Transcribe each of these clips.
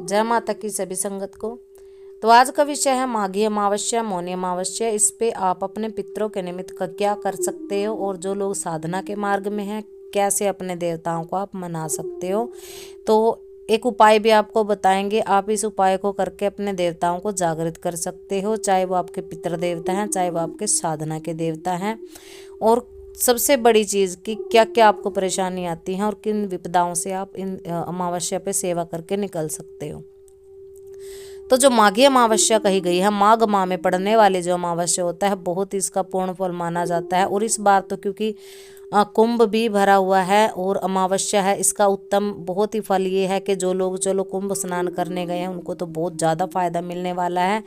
जय माता की सभी संगत को। तो आज का विषय है माघी अमावस्या, मौनी अमावस्या। इस पे आप अपने पितरों के निमित्त का क्या कर सकते हो, और जो लोग साधना के मार्ग में हैं कैसे अपने देवताओं को आप मना सकते हो। तो एक उपाय भी आपको बताएंगे, आप इस उपाय को करके अपने देवताओं को जागृत कर सकते हो, चाहे वो आपके पितृ देवता हैं, चाहे वो आपके साधना के देवता हैं। और सबसे बड़ी चीज़ कि क्या क्या आपको परेशानी आती है और किन विपदाओं से आप इन अमावस्या पे सेवा करके निकल सकते हो। तो जो माघी अमावस्या कही गई है, माघ माह में पड़ने वाली जो अमावस्या होता है, बहुत ही इसका पूर्ण फल माना जाता है। और इस बार तो क्योंकि कुंभ भी भरा हुआ है और अमावस्या है, इसका उत्तम बहुत ही फल ये है कि जो लोग चलो कुंभ स्नान करने गए हैं उनको तो बहुत ज़्यादा फायदा मिलने वाला है।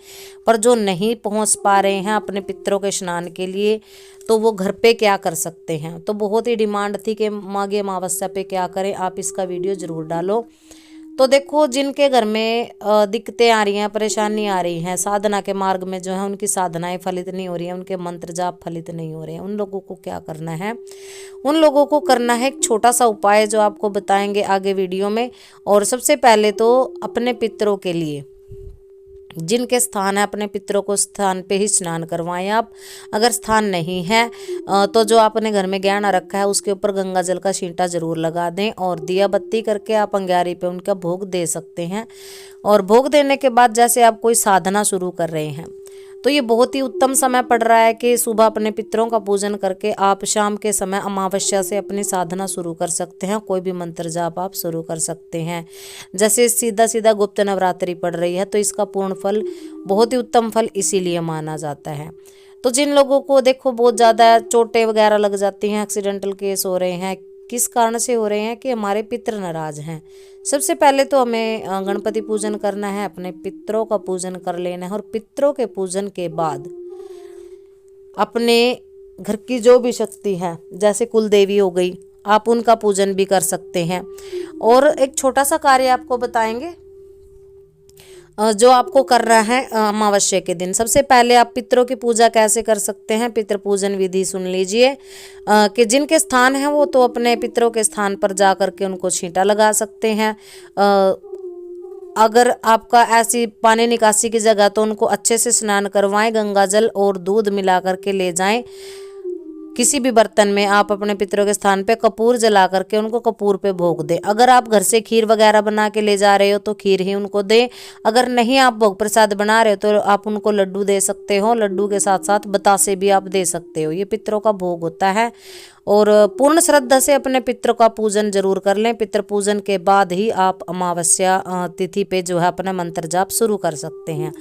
पर जो नहीं पहुंच पा रहे हैं अपने पितरों के स्नान के लिए, तो वो घर पे क्या कर सकते हैं। तो बहुत ही डिमांड थी कि माघी अमावस्या पे क्या करें, आप इसका वीडियो ज़रूर डालो। तो देखो, जिनके घर में दिक्कतें आ रही हैं, परेशानी आ रही हैं, साधना के मार्ग में जो है उनकी साधनाएं फलित नहीं हो रही हैं, उनके मंत्र जाप फलित नहीं हो रहे हैं, उन लोगों को क्या करना है, उन लोगों को करना है एक छोटा सा उपाय जो आपको बताएंगे आगे वीडियो में। और सबसे पहले तो अपने पितरों के लिए जिनके स्थान है, अपने पितरों को स्थान पे ही स्नान करवाएं आप। अगर स्थान नहीं है तो जो आपने घर में गहना रखा है उसके ऊपर गंगा जल का छींटा जरूर लगा दें, और दिया बत्ती करके आप अंगारी पे उनका भोग दे सकते हैं। और भोग देने के बाद जैसे आप कोई साधना शुरू कर रहे हैं, तो ये बहुत ही उत्तम समय पड़ रहा है कि सुबह अपने पितरों का पूजन करके आप शाम के समय अमावस्या से अपनी साधना शुरू कर सकते हैं। कोई भी मंत्र जाप आप शुरू कर सकते हैं। जैसे सीधा सीधा गुप्त नवरात्रि पड़ रही है, तो इसका पूर्ण फल, बहुत ही उत्तम फल इसीलिए माना जाता है। तो जिन लोगों को देखो बहुत ज़्यादा चोटें वगैरह लग जाती हैं, एक्सीडेंटल केस हो रहे हैं, किस कारण से हो रहे हैं कि हमारे पितृ नाराज हैं। सबसे पहले तो हमें गणपति पूजन करना है, अपने पितरों का पूजन कर लेना है। और पितरों के पूजन के बाद अपने घर की जो भी शक्ति है, जैसे कुल देवी हो गई, आप उनका पूजन भी कर सकते हैं। और एक छोटा सा कार्य आपको बताएंगे जो आपको करना है अमावस्या के दिन। सबसे पहले आप पितरों की पूजा कैसे कर सकते हैं, पितृ पूजन विधि सुन लीजिए। कि जिनके स्थान है वो तो अपने पितरों के स्थान पर जा करके उनको छींटा लगा सकते हैं। अगर आपका ऐसी पानी निकासी की जगह, तो उनको अच्छे से स्नान करवाएं, गंगा जल और दूध मिला करके ले जाएं। किसी भी बर्तन में आप अपने पितरों के स्थान पे कपूर जला करके उनको कपूर पे भोग दें। अगर आप घर से खीर वगैरह बना के ले जा रहे हो तो खीर ही उनको दें। अगर नहीं आप भोग प्रसाद बना रहे हो तो आप उनको लड्डू दे सकते हो, लड्डू के साथ साथ बतासे भी आप दे सकते हो। ये पितरों का भोग होता है। और पूर्ण श्रद्धा से अपने पितरों का पूजन जरूर कर लें। पितृ पूजन के बाद ही आप अमावस्या तिथि पे जो है अपना मंत्र जाप शुरू कर सकते हैं।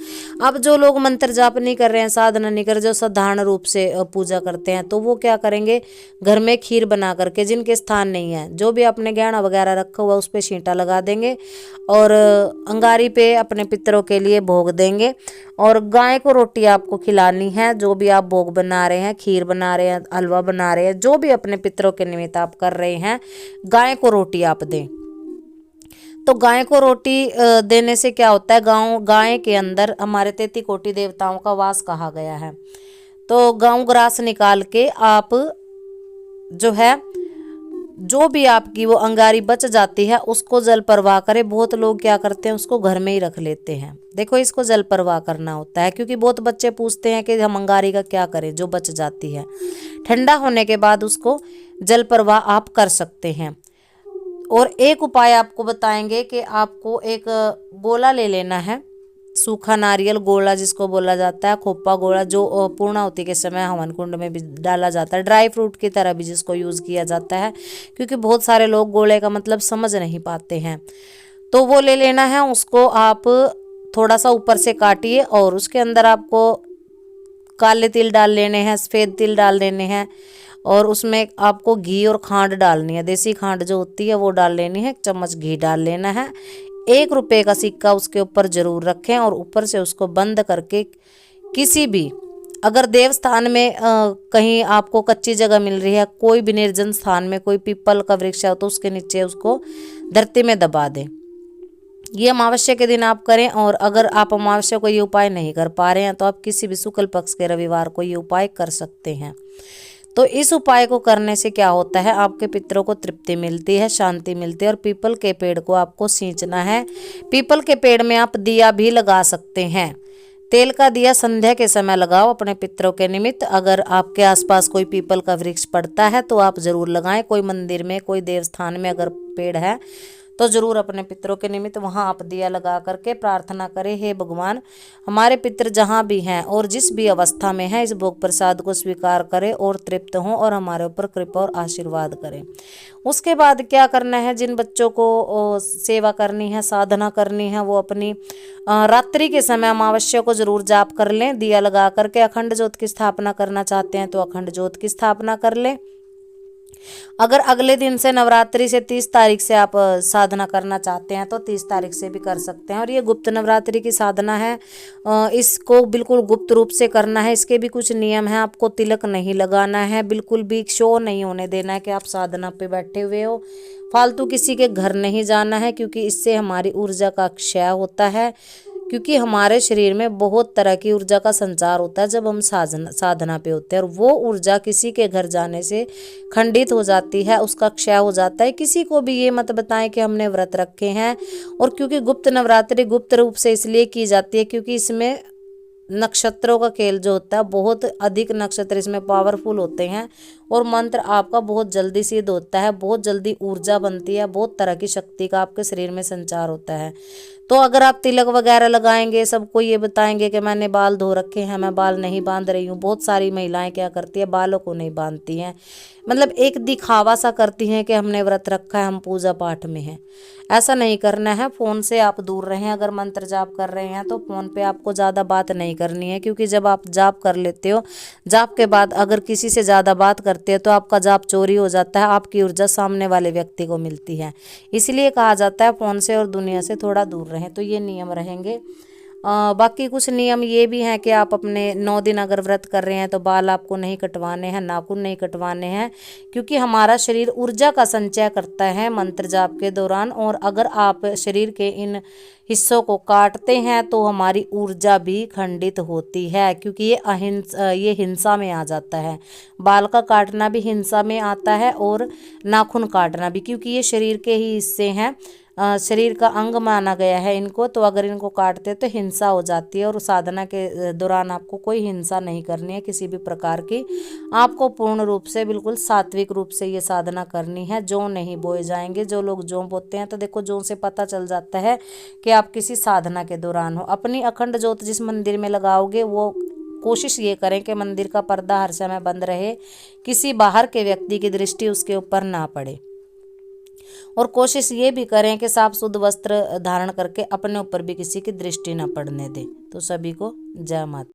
अब जो लोग मंत्र जाप नहीं कर रहे हैं, साधना नहीं कर रहे, जो साधारण रूप से पूजा करते हैं, तो वो क्या करेंगे, घर में खीर बना करके, जिनके स्थान नहीं है, जो भी अपने गहना वगैरह रखा हुआ उस पर छींटा लगा देंगे और अंगारी पे अपने पितरों के लिए भोग देंगे। और गाय को रोटी आपको खिलानी है। जो भी आप भोग बना रहे हैं, खीर बना रहे हैं, हलवा बना रहे हैं, जो भी अपने पितरों के निमित्त आप कर रहे हैं, गाय को रोटी आप दें। तो गाय को रोटी देने से क्या होता है, गाय के अंदर हमारे 33 कोटि देवताओं का वास कहा गया है। तो गांव ग्रास निकाल के आप जो है, जो भी आपकी वो अंगारी बच जाती है उसको जल प्रवाह करें। बहुत लोग क्या करते हैं, उसको घर में ही रख लेते हैं। देखो, इसको जल प्रवाह करना होता है, क्योंकि बहुत बच्चे पूछते हैं कि हम अंगारी का क्या करें जो बच जाती है। ठंडा होने के बाद उसको जल प्रवाह आप कर सकते हैं। और एक उपाय आपको बताएंगे कि आपको एक गोला ले लेना है, सूखा नारियल गोला जिसको बोला जाता है, खोपा गोला, जो पूर्णाहुति के समय हवन कुंड में भी डाला जाता है, ड्राई फ्रूट की तरह भी जिसको यूज़ किया जाता है, क्योंकि बहुत सारे लोग गोले का मतलब समझ नहीं पाते हैं। तो वो ले लेना है, उसको आप थोड़ा सा ऊपर से काटिए और उसके अंदर आपको काले तिल डाल लेने हैं, सफ़ेद तिल डाल लेने हैं, और उसमें आपको घी और खांड डालनी है। देसी खांड जो होती है वो डाल लेनी है, 1 चम्मच घी डाल लेना है। 1 रुपये का सिक्का उसके ऊपर जरूर रखें और ऊपर से उसको बंद करके किसी भी, अगर देवस्थान में कहीं आपको कच्ची जगह मिल रही है, कोई भी निर्जन स्थान में कोई पीपल का वृक्ष है तो उसके नीचे उसको धरती में दबा दें। ये अमावस्या के दिन आप करें। और अगर आप अमावस्या को ये उपाय नहीं कर पा रहे हैं तो आप किसी भी शुक्ल पक्ष के रविवार को ये उपाय कर सकते हैं। तो इस उपाय को करने से क्या होता है, आपके पितरों को तृप्ति मिलती है, शांति मिलती है। और पीपल के पेड़ को आपको सींचना है। पीपल के पेड़ में आप दिया भी लगा सकते हैं। तेल का दिया संध्या के समय लगाओ अपने पितरों के निमित्त। अगर आपके आसपास कोई पीपल का वृक्ष पड़ता है तो आप जरूर लगाएं। कोई मंदिर में, कोई देवस्थान में अगर पेड़ है तो जरूर अपने पितरों के निमित्त वहां आप दिया लगा करके प्रार्थना करें, हे भगवान हमारे पितर जहां भी हैं और जिस भी अवस्था में हैं, इस भोग प्रसाद को स्वीकार करें और तृप्त हों और हमारे ऊपर कृपा और आशीर्वाद करें। उसके बाद क्या करना है, जिन बच्चों को सेवा करनी है, साधना करनी है, वो अपनी रात्रि के समय अमावस्या को जरूर जाप कर लें दिया लगा करके। अखंड ज्योत की स्थापना करना चाहते हैं तो अखंड ज्योत की स्थापना कर लें। अगर अगले दिन से नवरात्रि से 30 तारीख से आप साधना करना चाहते हैं तो 30 तारीख से भी कर सकते हैं। और ये गुप्त नवरात्रि की साधना है, इसको बिल्कुल गुप्त रूप से करना है। इसके भी कुछ नियम हैं। आपको तिलक नहीं लगाना है, बिल्कुल भी शो नहीं होने देना है कि आप साधना पे बैठे हुए हो। फालतू किसी के घर नहीं जाना है, क्योंकि इससे हमारी ऊर्जा का क्षय होता है। क्योंकि हमारे शरीर में बहुत तरह की ऊर्जा का संचार होता है जब हम साधना पे होते हैं, और वो ऊर्जा किसी के घर जाने से खंडित हो जाती है, उसका क्षय हो जाता है। किसी को भी ये मत बताएं कि हमने व्रत रखे हैं। और क्योंकि गुप्त नवरात्रि गुप्त रूप से इसलिए की जाती है क्योंकि इसमें नक्षत्रों का खेल जो होता है, बहुत अधिक नक्षत्र इसमें पावरफुल होते हैं और मंत्र आपका बहुत जल्दी सिद्ध होता है, बहुत जल्दी ऊर्जा बनती है, बहुत तरह की शक्ति का आपके शरीर में संचार होता है। तो अगर आप तिलक वगैरह लगाएंगे, सबको ये बताएंगे कि मैंने बाल धो रखे हैं, मैं बाल नहीं बांध रही हूँ। बहुत सारी महिलाएं क्या करती है, बालों को नहीं बांधती हैं, मतलब एक दिखावा सा करती हैं कि हमने व्रत रखा है, हम पूजा पाठ में हैं। ऐसा नहीं करना है। फ़ोन से आप दूर रहें। अगर मंत्र जाप कर रहे हैं तो फ़ोन पे आपको ज़्यादा बात नहीं करनी है, क्योंकि जब आप जाप कर लेते हो, जाप के बाद अगर किसी से ज़्यादा बात करते हो तो आपका जाप चोरी हो जाता है, आपकी ऊर्जा सामने वाले व्यक्ति को मिलती है। इसलिए कहा जाता है फ़ोन से और दुनिया से थोड़ा दूर रहें। तो ये नियम रहेंगे। बाकी कुछ नियम ये भी हैं कि आप अपने 9 दिन अगर व्रत कर रहे हैं तो बाल आपको नहीं कटवाने हैं, नाखून नहीं कटवाने हैं, क्योंकि हमारा शरीर ऊर्जा का संचय करता है मंत्र जाप के दौरान। और अगर आप शरीर के इन हिस्सों को काटते हैं तो हमारी ऊर्जा भी खंडित होती है, क्योंकि ये हिंसा में आ जाता है। बाल का काटना भी हिंसा में आता है और नाखून काटना भी, क्योंकि ये शरीर के ही हिस्से हैं, शरीर का अंग माना गया है इनको। तो अगर इनको काटते तो हिंसा हो जाती है। और साधना के दौरान आपको कोई हिंसा नहीं करनी है किसी भी प्रकार की। आपको पूर्ण रूप से बिल्कुल सात्विक रूप से ये साधना करनी है। जौ नहीं बोए जाएंगे। जो लोग जौ बोते हैं तो देखो जौ से पता चल जाता है कि आप किसी साधना के दौरान हो। अपनी अखंड ज्योत जिस मंदिर में लगाओगे वो कोशिश ये करें कि मंदिर का पर्दा हर समय बंद रहे, किसी बाहर के व्यक्ति की दृष्टि उसके ऊपर ना पड़े। और कोशिश ये भी करें कि साफ शुद्ध वस्त्र धारण करके अपने ऊपर भी किसी की दृष्टि न पड़ने दें। तो सभी को जय माता।